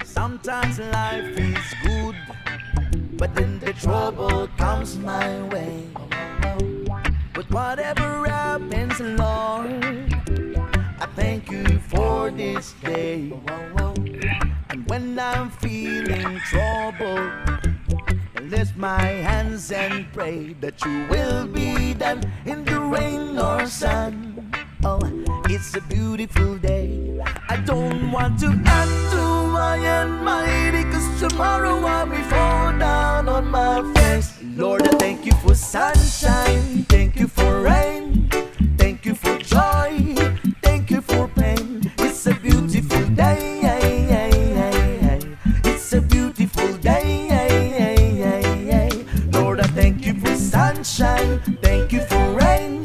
Sometimes life is good, but then the trouble comes my way. But whatever happens, Lord, I thank you for this day. And when I'm feeling trouble, I lift my hands and pray that you will be done in the rain or sun. Oh, it's a beautiful day. I don't want to act too high and mighty, 'cause tomorrow I'll be fall down on my face. Lord, I thank you for sunshine, thank you for rain, thank you for joy, thank you for pain. It's a beautiful day, it's a beautiful day. Lord, I thank you for sunshine, thank you for rain,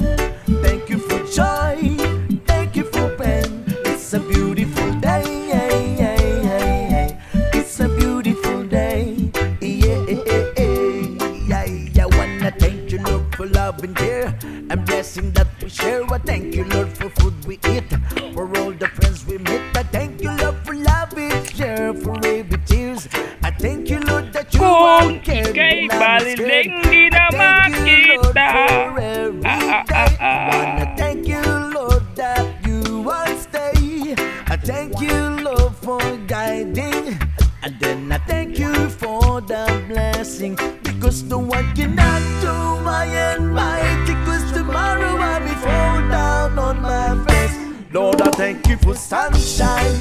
thank you for joy, thank you for pain. It's a beautiful day, it's a beautiful day. I wanna thank you, Lord, for love and care and blessing that we share. I thank you, Lord, for food we eat, for all the friends we meet. I thank you, Lord, for love we share, for every tears. I thank you, Lord, that you Kung won't care ika'y when I'm baliling scared. di na I thank you, Lord, makita. for every day. Wanna thank you, Lord, that you won't stay. I thank you, Lord, for guiding. And then I thank you for the blessing, because no one cannot do my and mighty, 'cause tomorrow I'll be fall down on my face. Lord, I thank you for sunshine,